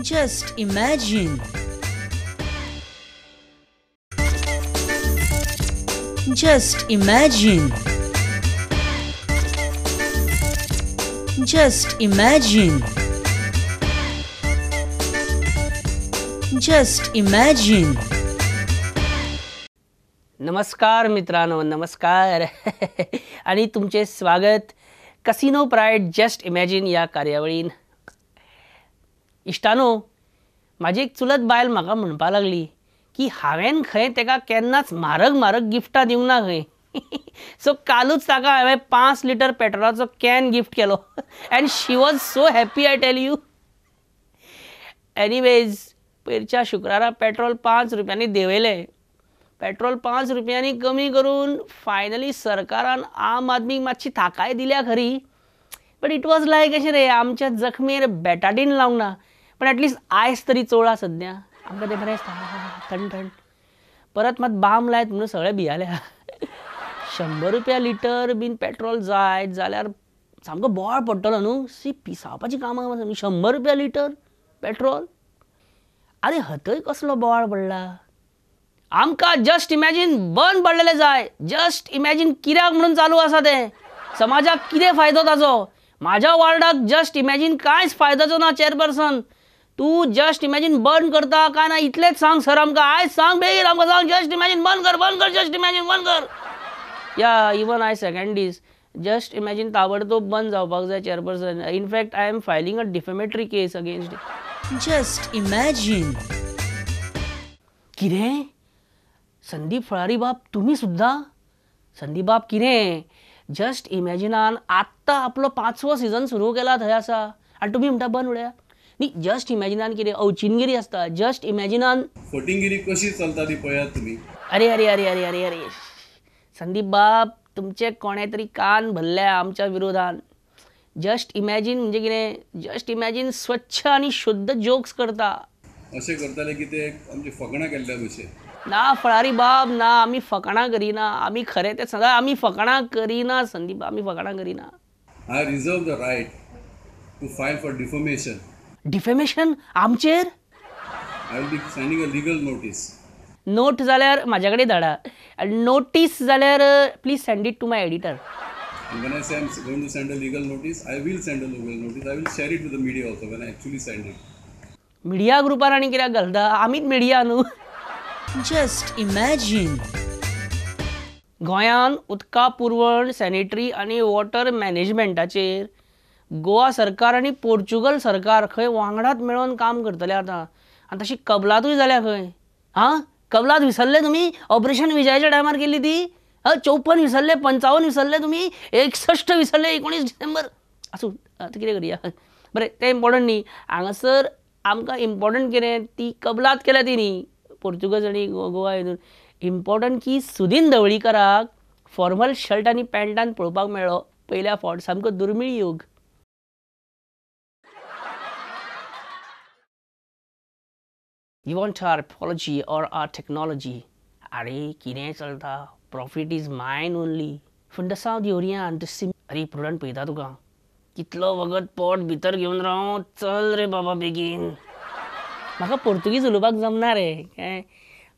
Just imagine. Just imagine. Just imagine. Just imagine. नमस्कार मित्रांनो, नमस्कार आणि तुमचे स्वागत कसिनो प्राइड जस्ट इमॅजिन या कार्यावळीन. इश्टानो, माझी एक चुलत बायल म्हाका म्हणपा लागली की हांवें खंय तेका केन्नाच म्हारग म्हारग गिफ्टां दिवंक ना खंय. सो कालूच ताका हांवें 5 लिटर पेट्रोलाचो कॅन गिफ्ट केलो and she was so happy, I tell you. Anyways, पयरच्या शुक्रारा पेट्रोल 5 रुपयांनी देंवयलें. पेट्रोल 5 रुपयांनी कमी करून फायनली सरकारान आम आदमीक मातशी थाकाय दिल्या खरी, बट इट वॉज लायक अशें रे, आमच्या जखमेर बेटाडीन लावंक ना, पण एटलिस्ट आयस तरी चोळा सद्या. आमकां ते बरें थंड थंड. परत मात बाम लायत म्हणून सगळे भियाल्या. 100 रुपया लिटर बीन पेट्रोल जाय जाल्यार सामको बोवाळ पडटलो न्हू. सी पिसावपाची कामां 100 रुपया लिटर पेट्रोल. आरे हथंय कसलो बोवाळ पडला. आमकां जस्ट इमॅजिन बंद पडलेले जाय. जस्ट इमॅजिन कित्याक म्हणून चालू आसा तें, समाजाक कितें फायदो ताचो. म्हाज्या वॉर्डाक जस्ट इमॅजिन कांयच फायद्याचो ना. चेअरपर्सन, तू जस्ट इमॅजिन बंद करता काय ना इतलेच सांग सर आमकां. आयज सांग, बेगीन आमकां सांग. जस्ट इमॅजिन बंद कर, जस्ट इमॅजिन बंद कर. या even I second these just imagine ताबडतोब बंद जावपाक जाय chairperson. In fact I am filing a defamatory case against it. Just imagine. कितें? संदीप फळारी बाब, तुम्ही सुद्धा? संदीप बाब, कितें? जस्ट इमॅजिनान आत्ता आपलो 5वो सीझन सुरू केला थंय आसा आनी तुमी म्हणटा बंद उडया. न्ही, जस्ट इमॅजिनान कितें अवचिनगिरी आसता. जस्ट इमॅजिनान फटिंगिरी कशी चलता ती पळयात तुमी. अरे अरे अरे अरे अरे अरे संदीप बाब, तुमचे कोणे तरी कान भरल्या आमच्या विरोधान. जस्ट इमॅजिन म्हणजे कितें? जस्ट इमॅजिन स्वच्छ आणि शुद्ध जोक्स करता. अशें करताले की ते आमचे फकाणां केल्ल्या भशेन. ना फळारी बाब, ना, आमी फकाणां करिना. आमी खरें तें सांगा, आमी फकाणां करिना संदीप. आमी फकाणां करिना. I reserve the right to file for defamation. Defamation आमचेर? I will be sending a legal notice. Note जाल्यार म्हाज्या कडेन धाडा. नोटीस जाल्यार please send it to my editor. And when I say I'm going to send a legal notice, I will send a legal notice. I will share it with the media also when I actually send it. Media ग्रुपार आनी कित्याक घालता? आमीच media न्हू. Just imagine. गोंयान उदका पुरवण, sanitary आनी वॉटर मॅनेजमेंटाचेर गोवा सरकार आनी पोर्चुगल सरकार खंय वांगडात मेळोन काम करतले आतां. आनी तशी कबलातूय जाल्या खंय. हां, कबलात विसरले तुमी? ऑपरेशन विजयाच्या टायमार केल्ली ती. 54 विसरले, 55 विसरले तुमी, 61 विसरले, 19 डिसेंबर. आसूं, आतां कितें करया. बरें, तें इम्पॉर्टंट न्ही. हांगासर आमकां इम्पॉर्टंट कितें, ती कबलात केल्या ती न्ही पोर्चुगल आनी गोवा हितून. इम्पॉर्टंट की सुदीन ढवळीकराक फॉर्मल शर्ट आनी पॅन्टान पळोवपाक मेळ्ळो पयल्या फावट. सामको दुर्मीळ योग. You want our apology or our technology? अरे कितें चलता, प्रॉफीट इज मायन ओनली. फंडसांव दिवरियान सिम. अरे प्रुडंट पळयता तुका कितलो वगत पोट भितर घेवन राव. चल रे बाबा बेगीन. म्हाका पोर्तुगीज उलोवपाक जमना रे काय,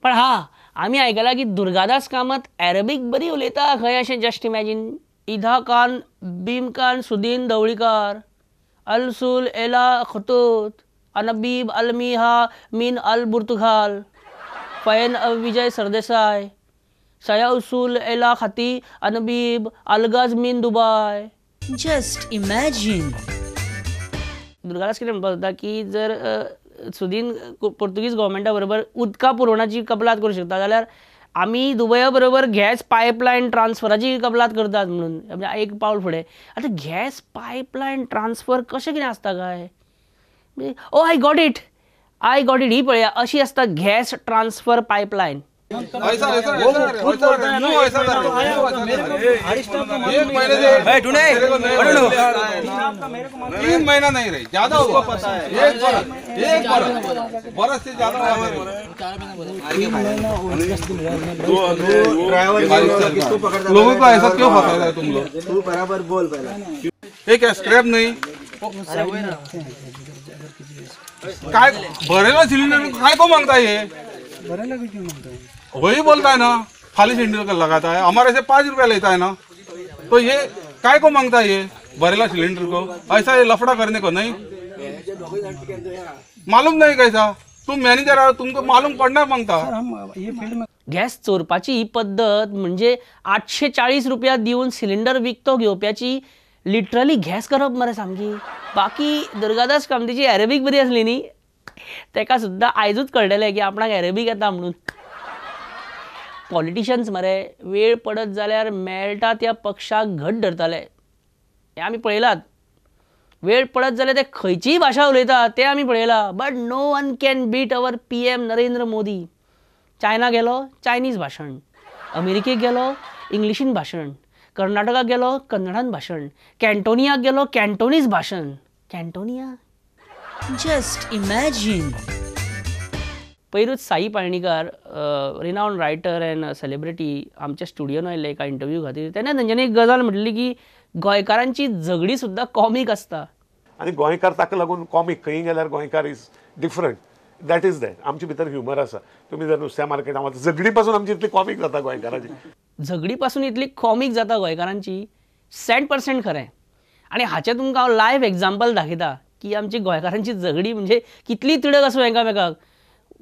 पण हा, आमी आयकलां की दुर्गादास कामत अरेबीक बरी उलयता खंय अशें. Just imagine. इधा खान, बीम खान, सुदीन ढवळीकार, अलसूल एला खतूत, अनबीब अलमिहा मीन अल बुर्तुगाल, फयन विजय सरदेसाय, सया उसूल एला खाती अनबीब अलगाज मीन दुबाय. Just imagine. दुर्गादास कितें म्हणपाक सोदता की जर सुदीन पोर्तुगीज गव्हर्मेंटा बरोबर उदका पुरवणाची कबलात करूंक शकता जाल्यार आमी दुबया बरोबर गॅस पायपलायन ट्रान्सफराची कबलात करतात म्हणून. म्हणजे एक पावल फुडें. आतां गॅस पायपलायन ट्रान्सफर कशें कितें आसता काय? ओ आय गॉट इट. ही पळया, अशी आसता गॅस ट्रान्सफर पायपलायन. एक महीना नहीं रही, ज्यादा हुआ, एक बरस से ज्यादा लोगों को ऐसा क्यों फंसा रहे तुम लोग? तू बराबर बोल पहला। एक स्क्रैप नहीं काय भरेला सिलेंडर काय को मांगता है ये? वही बोलता है ना, खाली सिलेंडर का लगाता है, हमारे से 5 रुपया लेता है ना, तो ये काय को मांगता है ये भरेला सिलेंडर को? ऐसा ये लफड़ा करने को नहीं, मालूम नहीं कैसा? तुम मॅनेजर आहात, तुमको मालूम पडणार मागता. गॅस चोरपाची ही पद्धत म्हणजे 840 रुपया दिवन सिलिंडर विकतो घेवप्याची लिटरली गॅस करप मरे सामकी. बाकी दुर्गादास कामतीची अरेबिक बरी असली न्ही, तेका सुद्धा आयजूच कळलेलें की आपणाक अरेबिक येता म्हणून. पॉलिटिशियन्स मरे वेळ पडत जाल्यार मेळटा त्या पक्षाक घट धरताले, हे आमी पळयलात. वेळ पडत जाल्यार ते खंयचीय भाशा उलयतात ते आमी पळयला. But no one can beat our PM Narendra Modi. China गेलो चायनीज भाशण, अमेरिकेक गेलो इंग्लिशीन भाशण, कर्नाटकाक गेलो कन्नडान भाशण, कॅन्टोनियाक गेलो कॅन्टोनीज भाशण. कॅन्टोनिया Just imagine. पयरूच साई पाळणीकार रिनाउंड रायटर एंड सेलिब्रिटी आमच्या स्टुडियोन आयिल्ले एका इंटरव्यू खातीर. तेन्ना तेंच्यांनी एक गजाल म्हटली की गोंयकारांची झगडी सुद्धा कॉमीक असता. आणि गोंयकार ताका लागून कॉमीक खंय गेल्यार गोंयकार is different. That is that. आमचे भितर ह्युमर आसा. तुम्ही जर नुस्त्या मार्केटांत वता झगडी पासून आमची इतली कॉमीक जाता गोंयकाराची. झगडी पासून इतली कॉमीक जाता गोंयकारांची 100% खरें. आणि हाचे तुमकां हांव लायव्ह एग्जाम्पल दाखयता की आमची गोंयकारांची झगडी म्हणजे कितली तिडक आसूं एकामेकाक.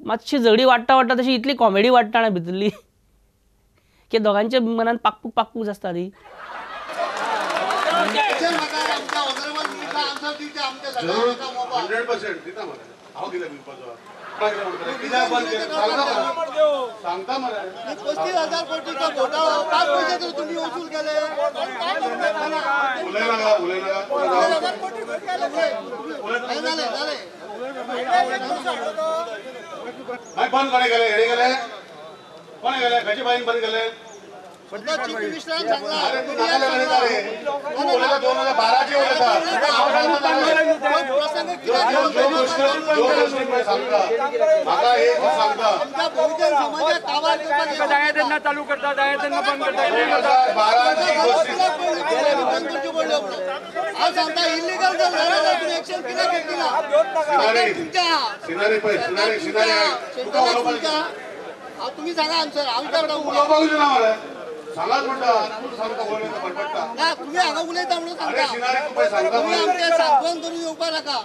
मातशी झगडी वाडटा वाडटा तशी इतली कॉमेडी वाडटा ना भितरली की दोगांच्या मनान पाकपूक पाकपूक आसता ती. बंद कोणे गेले हेडे गेले कोणे गेले खंयचे बाईन बंद केले चीफ मिनिस्टरान सांगला अरे तू नाका उलयता रे तू उलयता 2012 चे उलयता प्रसंग किती सांगता म्हाका एक सांगता तुमच्या बहुजन समाजात कावार करपाक दायेतना चालू करता दायेतना बंद करता 12 ची गोष्टी हांव सांगता इल्लीगल जर जाल्यार तुम्ही एक्शन कित्याक घेतली तुमच्या सिनारी तुका तुम्ही सांगा आन्सर हांव विचारता उलोवपाक ना मरे सांगात म्हणटा तूं सांगता उलयता पडटा ना तुम्ही हांगा उलयता म्हणून सांगता तुम्ही आमचे सांगून धरून येवपाक नाका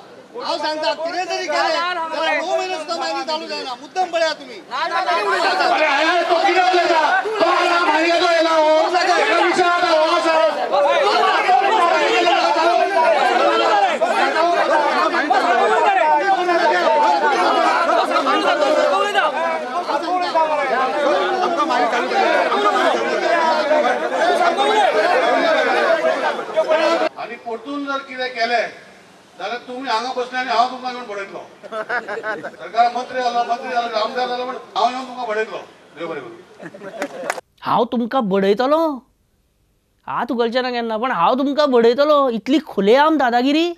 हांव सांगता कितें तरी केलें जाल्यार 9 म्हयने सुद्दां मागीर चालू जायना मुद्दम पळया तुमी तो कितें उलयता तो हांगा मागीर येयला हो एका विशयात हो आणि परतून जर कितें केलें जाल्यार तुम्ही हांगा बसले आनी हांव तुमकां येवन बडयतलो. सरकार मंत्री जालो आमदार जालो म्हण हांव येवन तुमकां बडयतलो. देव बरें करूं. हांव तुमकां बडयतलो हात उगलचें ना केन्ना, पण हांव तुमकां बडयतलो इतली खुलेआम दादागिरी.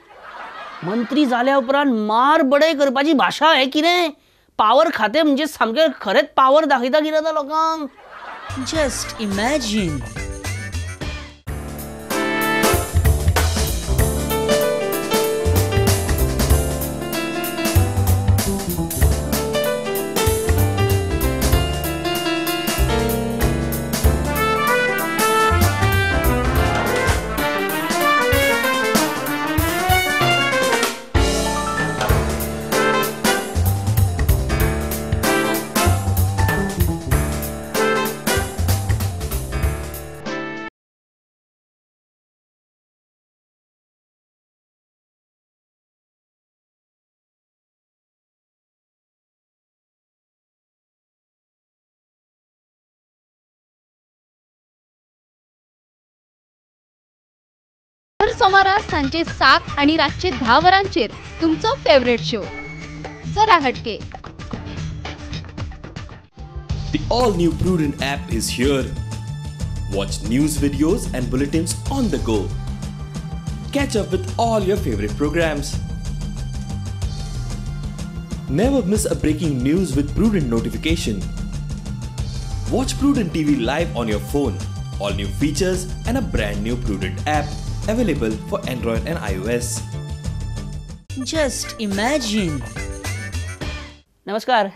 मंत्री जाल्या उपरांत मार बडय करपाची भाशा हें कितें? पावर खातें म्हणजे सामकें खरेंच पावर दाखयता कितें आतां लोकांक. Just imagine. दर सोमारा सांजे 7 आणि रातचे 10 वरांचेर तुमचो फेवरेट शो जरा हटके. The all-new Prudent app is here. Watch news videos and bulletins on the go. Catch up with all your favorite programs. Never miss a breaking news with Prudent notification. Watch Prudent TV live on your phone. All new features and a brand new Prudent app available for Android and iOS. Just imagine. नमस्कार.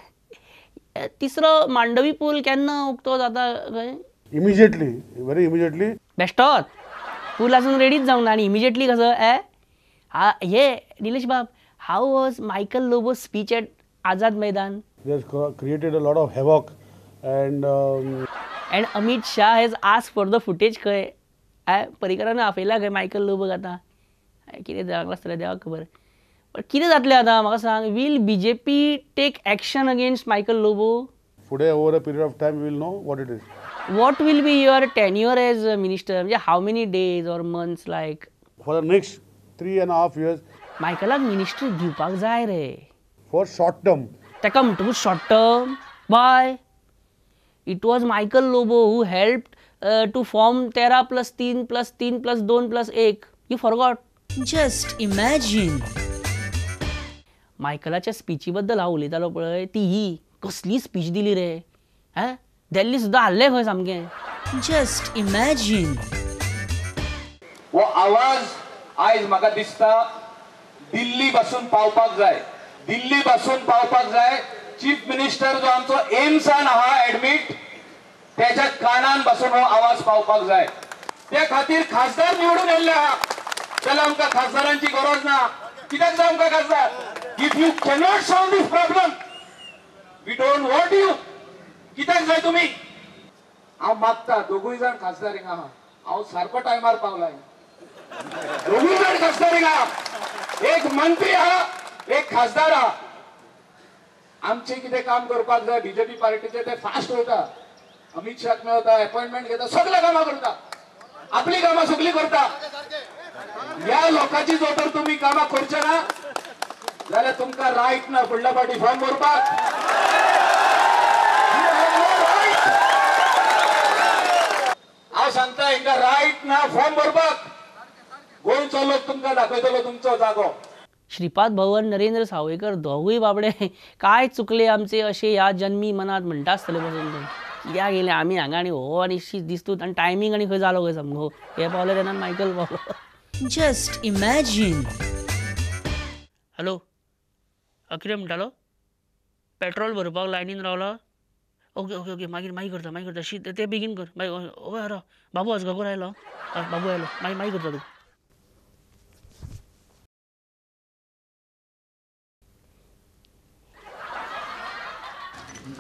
तिसरं मांडवी पूल केन्ना उक्तो जाता खंय? Immediately, very immediately. बेश्टोच पूल अजून रेडीच जावंक ना आनी इमिजिएटली कसो हे निलेश बाब, how was Michael Lobo speech at Azad Maidan? They has created a lot of havoc and and Amit Shah has ask for the footage खंय? परिकरान आपयला खंय मायकल लोबोक आतां? कितें जावंक आसतलें देवाक खबर. पण कितें जातलें आतां म्हाका सांग. Will BJP take action against Michael Lobo? today over a period of time we will know what it is. What will be your tenure as a minister? म्हणजे how many days or months like? For the next 3.5 years, मायकलाक ministry दिवपाक जाय रे. for short term, ताका म्हणटकूच short term bye. It was Michael Lobo who helped to form 13+3+3+2+1. You forgot? Just imagine. मायकलाच्या स्पीची बद्दल हांव उलयतालो पळय, ती ही कसली स्पीच दिली रे. दिल्ली सुद्दां हाल्लें खंय सामकें. Just imagine. वो आवाज आयज म्हाका दिसता दिल्ली पासून पावपाक जाय. दिल्ली पासून पावपाक जाय. चीफ मिनिस्टर जो आमचो एम्सान आहा एडमिट, त्याच्या कानान पासून हो आवाज पावपाक जाय. त्या खातीर खासदार निवडून येयल्ले आहा. जाल्यार आमकां खासदारांची गरज ना. कित्याक जाय आमकां खासदार? If you cannot solve this problem, we don't want you. कित्याक जाय तुमी? हांव मागता दोगूय जाण खासदार हिंगा आहा. हांव सारको टायमार पावलाय. दोगूय जाण खासदार हिंगा आहा. एक मंत्री आहा, एक खासदार आहा. आमचे कितें काम करपाक जाय बीजेपी पार्टीचे ते फास्ट वयता. अमित शाह मेळटा, अपॉइंटमेंट घेता, सगळे कामां करता. आपली कामां सगळी करता. ह्या लोकांची जर तर तुम्ही कामां करचे ना जाल्यार तुमकां रायट ना फुडल्या फावटी फॉर्म भरपाक. हांव सांगता हिंका रायट ना फॉर्म भरपाक. गोंयचो लोक तुमकां दाखयतलो तुमचो जागो. श्रीपाद भवन, नरेंद्र सावयकर दोगूय बाबडे काय चुकले आमचे अशे ह्या जन्मी मनात म्हणटा आसतले पासून. कित्याक येयले आमी हांगा आनी हो आनी शीत दिसतूत आनी टायमींग आनी खंय जालो खंय सामको. हे पावले तेन्ना मायकल पावलो. Just imagine. हॅलो, कितें म्हणटालो? पेट्रोल भरपाक लायनीन रावला? ओके ओके ओके, मागीर करता शीत ते बेगीन कर. मागीर हय राव, बाबू आजगांवकर आयलो. बाबू आयलो, मागीर करता तूं.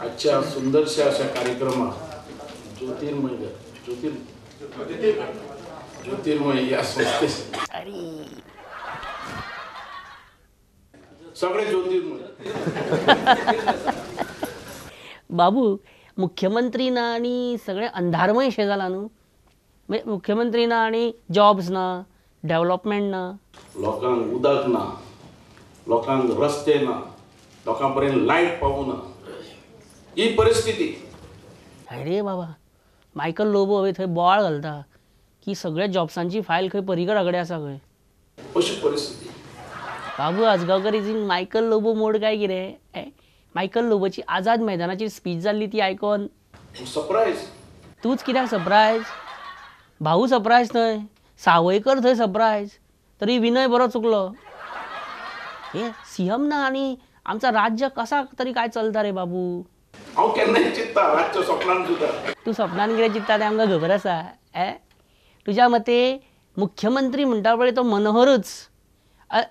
आजच्या सुंदरशा अशा कार्यक्रमात ज्योतिर्मय या संस्थेचे सगळे ज्योतिर्मय. बाबू, मुख्यमंत्री ना आनी सगळे अंधारमय शे जाला न्हू. म्हणजे मुख्यमंत्री ना आनी जॉब्स ना, डेव्हलपमेंट ना. लोकांक उदक ना, लोकांक रस्ते ना, लोकां पर्यंत लायट पावूना, ही परिस्थिती. अरे बाबा, मायकल लोबो हवे थंय बोवाळ घालता की सगळ्या जॉब्सांची फायल खंय परिकरा कडेन आसा खंय. अशी परिस्थिती. Babu Ajgaonkar is in Michael Lobo mode काय कितें? मायकल लोबोची आझाद मैदानाची स्पीच जाल्ली ती आयकोन सरप्रायज. तूच कित्याक सरप्रायज? भाऊ सरप्रायज थंय, सावयकर थंय सरप्रायज. तरी विनय बरो चुकलो. हे सीएम ना आनी आमचा राज्य कसा तरी काय चलता रे बाबू. हांव केन्नाय चित्ता रातच्या स्वप्नान सुद्दां. तू स्वप्नान कितें चित्ता तें आमकां खबर आसा. तुज्या मते मुख्यमंत्री म्हणटा पळय तो मनोहरूच,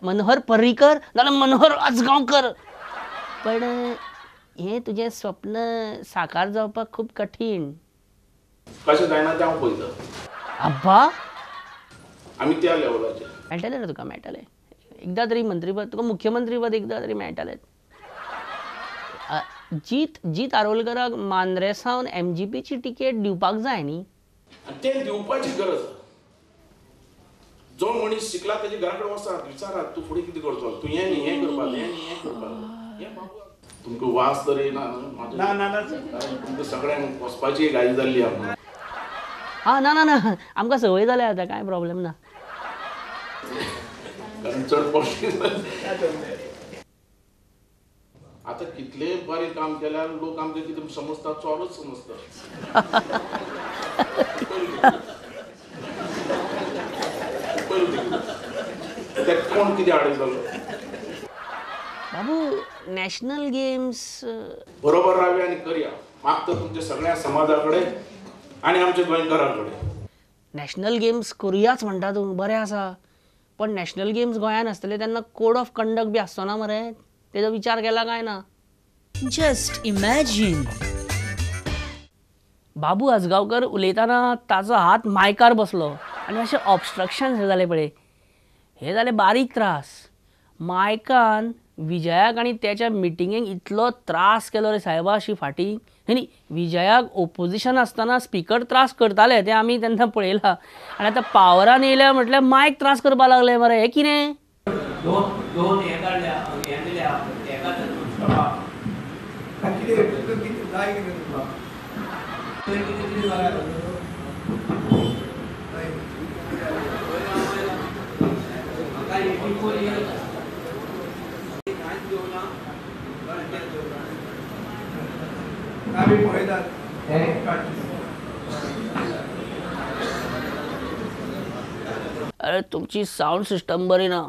मनोहर पर्रीकर नाल्यार मनोहर आजगांवकर. पण हे तुजें स्वप्न साकार जावपाक खूब कठीण. कशें जायना तें हांव पळयता. अब्बा, आमी त्या लेवलाचेर. मेळटलें रे तुका, मेळटलें. एकदा तरी मंत्रीपद, तुका मुख्यमंत्रीपद एकदा तरी मेळटलें. जीत आरोलकराक मांद्रेसावन MGPची टिकेट दिवपाक जाय न्ही. तें दिवपाची गरज आसा. जो मनीस शिकला तेजे घरा कडेन वचात, विचारात तूं फुडें कितें करतलो, तूं हें न्ही हें करपाक, हें न्ही हें करपाक. हें बाबा तुमकां वास तर येना न्हू. ना तुमकां सगळ्यांक वचपाची घाई जाल्ली आहा. हा ना आमकां संवय जाल्या आतां, कांय प्रॉब्लेम ना. कारण चड पौश्टीक आता कितले बरें काम केल्यार लोक आमकां कितें समजता, चोरच समजता. कोण कितें हाडयतलो? बाबू नॅशनल गेम्स बरोबर राहावी आणि करूया मागतं तुमच्या सगळ्या समाजाकडे आणि आमच्या गोंयकारांकडे. नॅशनल गेम्स करुयाच म्हणटा तूं, बरें आसा, पण नॅशनल गेम्स गोंयान आसतले तेन्ना कोड ऑफ कंडक्ट बी आसचो ना मरे, तेजो विचार केला काय ना? Just imagine. बाबू आजगांवकर उलयतना ताचो हात मायकार बसलो आनी मातशें ऑब्स्ट्रक्शन जालें पळय, हे जाले बारीक त्रास. मायकान विजयाक आनी त्याच्या मिटिंगेक इतलो त्रास केलो रे साहेबा अशी फाटीं. न्ही, विजयाक ओपोजिशन आसतना स्पीकर त्रास करताले तें आमी तेन्ना पळयलां, आनी आतां पावरान येयल्या म्हटल्यार मायक त्रास करपाक लागले मरे. हें कितें? अरे तुमची साऊंड सिस्टम बरी ना.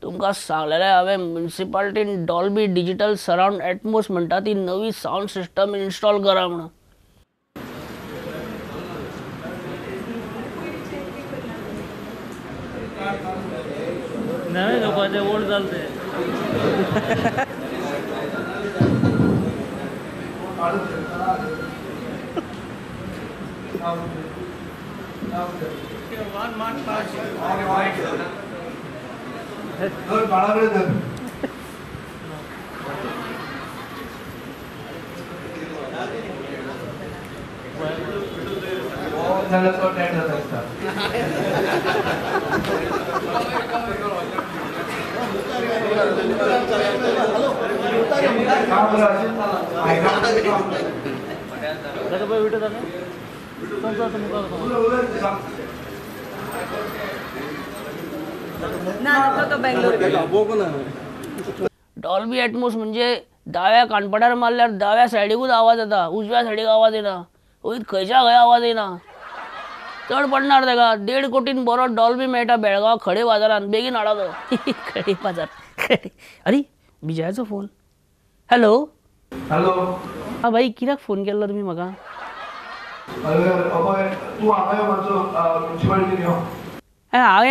तुमकां सांगलेलें हांवें म्युनिसिपालिटीन डॉल्बी डिजिटल सराउंड एटमॉस म्हणटा ती नवी साऊंड सिस्टम इन्स्टॉल करा म्हणून. नाही लोकांचे वोट चालते. डॉल्बी एटमॉस म्हणजे दाव्या कानपडार मारल्यार दाव्या सायडीकूच आवाज येता, उजव्या सायडीक आवाज येना, वयत खंयच्या खंय आवाज येना. चड पडणार तेका. 1.5 कोटीन बरो डॉल्बी मेळटा बेळगांव खडे बाजारात, बेगीन हाडा तो. खडे बाजार. अरे विजयाचो फोन. हॅलो. हॅलो. हा भाई, कित्याक फोन केल्लो तुमी म्हाका? हांव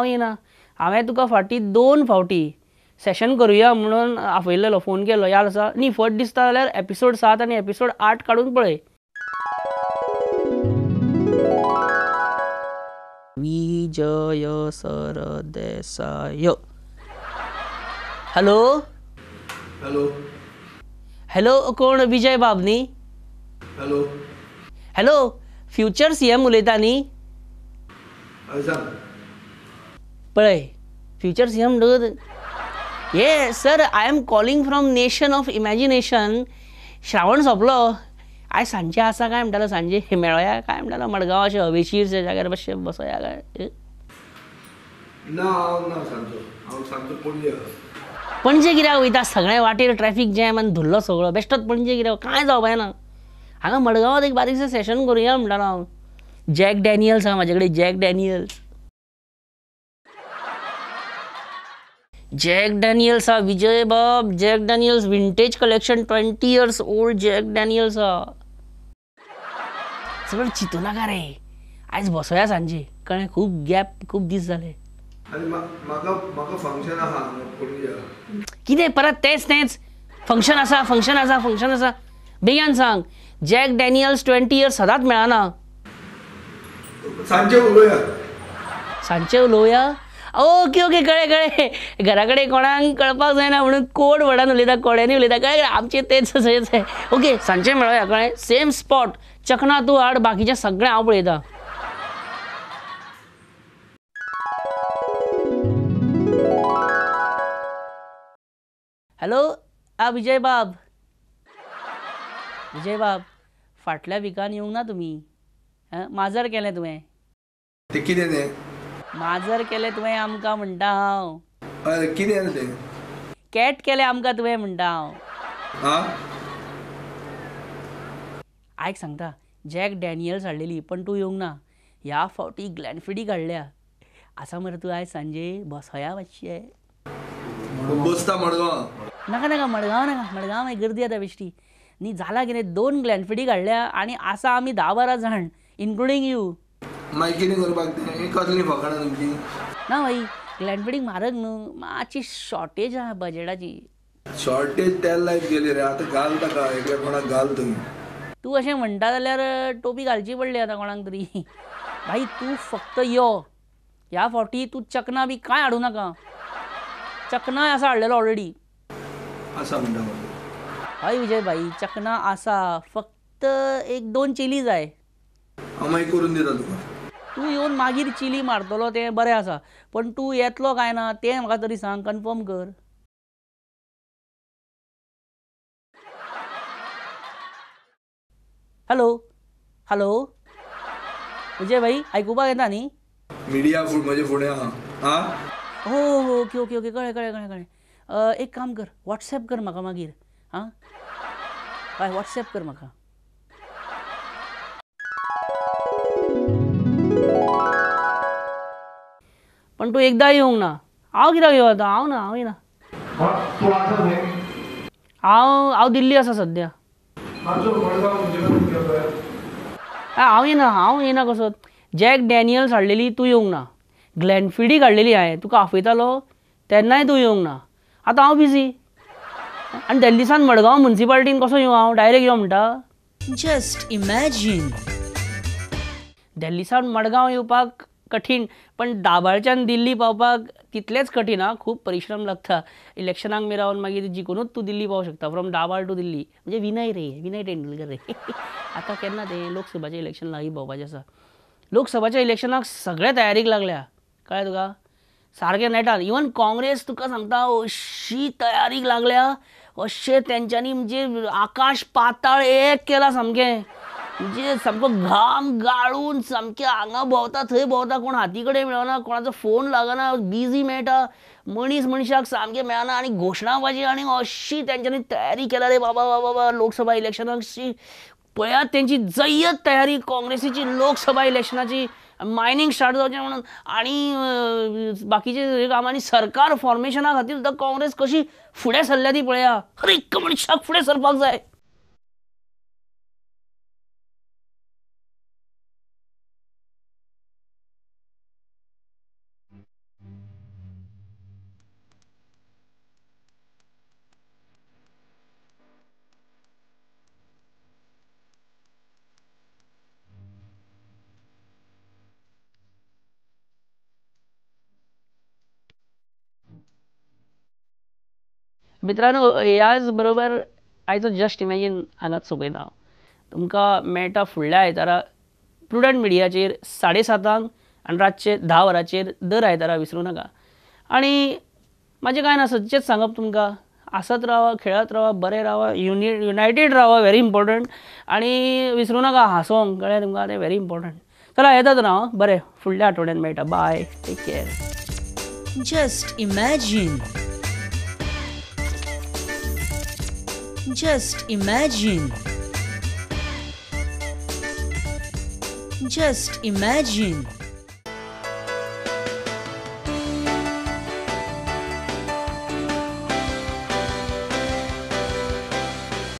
येना. हांवें तुका फाटीं 2 फावटी सेशन करुया म्हणून आपयलेलो, फोन केलो, याद आसा न्ही? फट दिसता जाल्यार एपिसोड 7 आनी एपिसोड 8 काडून पळय. Vijay Sardesai. Hello. Hello. Hello, कोण? विजय बाब न्ही? हॅलो. हॅलो, फ्युचर CM उलयता न्ही? पळय, फ्युचर CM ये sir, I am calling from nation of imagination. Shravan सोंपलो, आयज सांजचे आसा काय म्हणटालो, सांजे मेळोया काय म्हणटालो मडगांव अशें हवेशीरशे जाग्यार मातशें बसोया काय? ना हांव ना सांजचो, हांव सांजचो पणजे. पणजे कित्याक वयता? सगळ्या वाटेर ट्रॅफीक जॅम आनी धुल्लो सगळो, बेश्टोच पणजे कित्याक? कांय जावपाय ना. हांगा मडगांवांत एक बारीकशें सेशन करुया म्हणटालो हांव. जॅक डॅनियल्स आहा म्हाजे कडेन, जॅक डॅनियल्स. जॅक डॅनियल्स आहा विजय बाब. Jack Daniels vintage collection, 20 years old Jack Daniels आहा. सगळं चिंतू नाका रे, आयज बसोया सांजे, कळ्ळें? खूब गॅप, खूब दीस जाले. म्हाका फंक्शन आहा पणजे. कितें परत तेच? फंक्शन आसा. बेगीन सांग. जॅक डॅनियल्स 20 years सदांच मेळना. सांजचे उलोवया. ओके, कळ्ळें. घरा कडेन कोणाक कळपाक जायना म्हणून कोड वर्डान उलयता, कोड्यांनी उलयता, कळ्ळें? आमचें तेच आहे. ओके, सांजचे मेळोया, कळ्ळें? Same spot. चकना तूं हाड, बाकीचें सगळें हांव पळयतां. हॅलो. विजय बाब. फाटल्या विकान येवंक ना तुमी? माजर केलें तुवें? ते कितें तें? माजर केलें तुवें आमकां म्हणटा हांव. कितें तें? कॅट केलें आमकां तुवें म्हणटा हांव. आयक सांगता, जॅक डॅनियल्स हाडलेली पण तूं येवंक ना. ह्या फावटी ग्लॅनफिडीक हाडल्या असा मरे तू आयज सांजे बसया मातशे बसता मडगांव नाका नाका मडगांव मागीर गर्दी येता बेश्टी न्ही जाला कितें 2 ग्लॅनफिडी काडल्या आनी आसा आमी 10-12 जाण इन्क्लुडींग यू मागीर कितें करपाक तें कसली फकाणां तुमची ना भाई ग्लॅनफिडीक म्हारग न्हू मातशी शॉर्टेज आहा बजेटाची शॉर्टेज त्या लायफ गेली रे आतां घाल ताका एकल्या कोणाक घाल थंय तूं अशें म्हणटा जाल्यार टोपी घालची पडली आतां कोणाक तरी भाई तूं फक्त यो ह्या फावटी तूं चकना बी कांय हाडूं नाका चकनाय आसा हाडलेलो ऑलरेडी आसा म्हणटा हय विजय भाई चकना आसा फक्त 1-2 चिली जाय हांव मागीर करून दिता तुका तूं येवन मागीर चिली मारतलो तें बरें आसा पण तूं येतलो काय ना तें म्हाका तरी सांग कन्फर्म कर हॅलो विजय भाई आयकुपाक येता न्ही मिडिया म्हजे फुडें आहा हा हो ओके कळ्ळें एक काम कर व्हॉट्सॅप कर म्हाका मागीर हां हय व्हॉट्सॅप कर म्हाका पण तूं एकदां येवंक ना हांव कित्याक येवं आतां हांव येना हांव दिल्ली आसा सद्या हांव येना कसो जॅक डॅनियल्स हाडलेली तूं येवंक ना ग्लॅनफिडी काडलेली हांवें तुका आफयतालो तेन्नाय तूं येवंक ना आतां हांव बिजी आनी दिल्लीसान मडगांव म्युन्सिपालिटीन कसो येवं हांव डायरेक्ट यो म्हणटा जस्ट इमॅजिन दिल्लीसान मडगांव येवपाक कठीण पण दाबाळच्यान दिल्ली पावपाक तितलेच कठीण हा खूब परिश्रम लागता इलेक्शनाक बी रावन मागीर जिखूनच तूं दिल्ली पावूं शकता फ्रॉम दाबाळ टू दिल्ली म्हणजे विनय तेंडुलकर रे आतां केन्ना तें लोकसभाचें इलेक्शन लागीं भोंवपाचें आसा लोकसभाच्या इलेक्शनाक सगळे तयारीक लागल्या कळ्ळें तुका सारकें नेटान इवन काँग्रेस तुका सांगता अशी तयारीक लागल्या अशें तेंच्यांनी म्हणजे आकाश पाताळ एक केला सामकें म्हणजे सामको घाम गाळून सामकें हांगा भोंवता थंय भोंवता कोण हाती कडेन मेळना कोणाचो फोन लागना बिजी मेळटा मनशाक सामकें मेळना आनी घोशणाबाजी आनी अशी तेंच्यांनी तयारी केल्या रे बाबा लोकसभा इलेक्शनाक पळयात तेंची जय्यत तयारी काँग्रेसीची लोकसभा इलेक्शनाची मायनींग स्टार्ट जावचें म्हणून आनी बाकीचे कामांनी सरकार फॉर्मेशना खातीर सुद्दां काँग्रेस कशी फुडें सरल्या ती पळया हर एक मनशाक फुडें सरपाक जाय मित्रांनो ह्याच बरोबर आयचो जस्ट इमॅजीन हांगाच सोंपयता तुमकां मेळटा फुडल्या आयतारा प्रुडंट मिडियाचेर 7:30 आनी रातचे 10 वरांचेर दर आयतारा विसरूं नाका आनी म्हाजें कांय ना सदचेंच सांगप तुमकां आसत रावा खेळत रावा बरें रावा युनायटेड रावा व्हेरी इम्पॉर्टंट आनी विसरूं नाका हांसोंक कळ्ळें तुमकां तें व्हेरी इम्पॉर्टंट चला येतात ना बरें फुडल्या आठवड्यान मेळटा bye take care just imagine Just imagine. Just imagine.